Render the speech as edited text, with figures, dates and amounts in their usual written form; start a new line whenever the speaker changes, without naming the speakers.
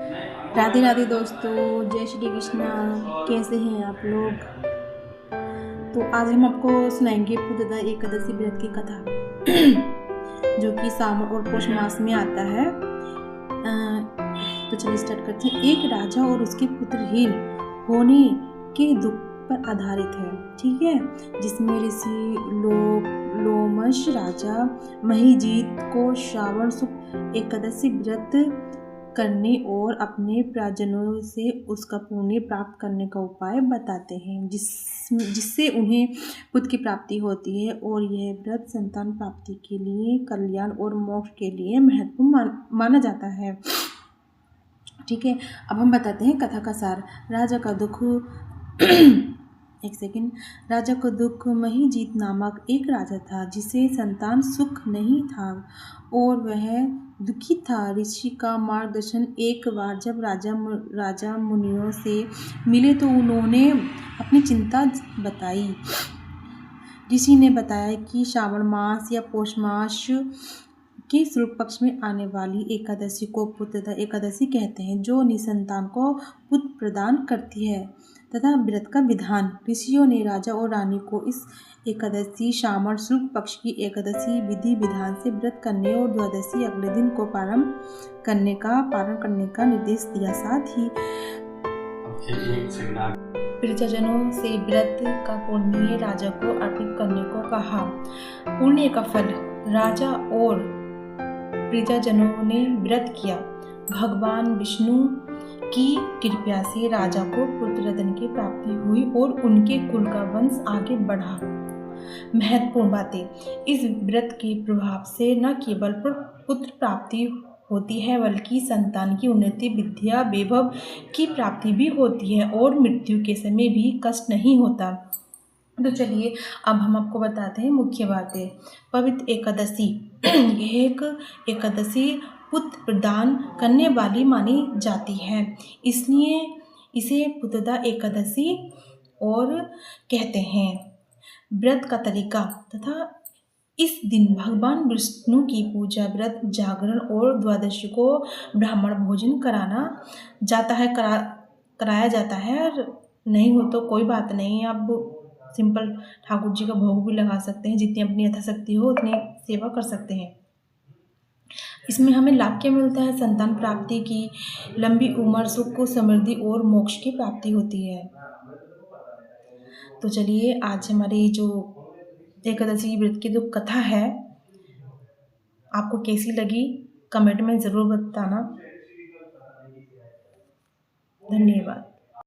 राधे राधे दोस्तों, जय श्री कृष्णा। कैसे हैं आप लोग? तो आज हम आपको सुनाएंगे पुत्रदा एकादशी व्रत की कथा जो कि सावन और पौष मास में आता है। तो चलिए स्टार्ट करते हैं। एक राजा और उसके पुत्रहीन होने के दुख पर आधारित है, ठीक है, जिसमें ऋषि लोमश राजा महिजीत को श्रावण शुक्ल एकादशी व्रत करने और अपने प्राजनों से उसका पुण्य प्राप्त करने का उपाय बताते हैं, जिससे उन्हें पुत्र की प्राप्ति होती है। और यह व्रत संतान प्राप्ति के लिए, कल्याण और मोक्ष के लिए महत्वपूर्ण माना जाता है। ठीक है, अब हम बताते हैं कथा का सार। राजा का दुख एक सेकंड। राजा को दुख महिजीत नामक एक राजा था, जिसे संतान सुख नहीं था और वह दुखी था। ऋषि का मार्गदर्शन। एक बार जब राजा मुनियों से मिले तो उन्होंने अपनी चिंता बताई। ऋषि ने बताया कि श्रावण मास या पौष मास के शुक्ल पक्ष में आने वाली एकादशी को पुत्रदा एकादशी कहते हैं, जो निसंतान को पुत्र प्रदान करती है। तथा व्रत का विधान। ऋषियों ने राजा और रानी को इस एकादशी श्रावण शुक्ल पक्ष की एकादशी विधि विधान से व्रत करने और द्वादशी अगले दिन को पारण करने का निर्देश दिया। साथ ही प्रजाजनों से व्रत का पुण्य राजा को अर्पित करने को कहा। पुण्य का फल। राजा और प्रजाजनों ने व्रत किया। भगवान विष्णु की कृपा से राजा को पुत्ररत्न की प्राप्ति हुई और उनके कुल का वंश आगे बढ़ा। महत्वपूर्ण बातें। इस व्रत के प्रभाव से न केवल पुत्र प्राप्ति होती है, बल्कि संतान की उन्नति, विद्या, वैभव की प्राप्ति भी होती है और मृत्यु के समय भी कष्ट नहीं होता। तो चलिए अब हम आपको बताते हैं मुख्य बातें। पवित्र एकादशी यह एक एकादशी पुत्र प्रदान करने वाली मानी जाती है, इसलिए इसे पुत्रदा एकादशी और कहते हैं। व्रत का तरीका तथा इस दिन भगवान विष्णु की पूजा, व्रत, जागरण और द्वादशी को ब्राह्मण भोजन कराया जाता है। और नहीं हो तो कोई बात नहीं, आप सिंपल ठाकुर जी का भोग भी लगा सकते हैं। जितनी अपनी यथाशक्ति हो उतनी सेवा कर सकते हैं। इसमें हमें लाभ क्या मिलता है? संतान प्राप्ति की, लंबी उम्र, सुख, समृद्धि और मोक्ष की प्राप्ति होती है। तो चलिए आज हमारी जो एकादशी व्रत की जो कथा है आपको कैसी लगी कमेंट में ज़रूर बताना। धन्यवाद।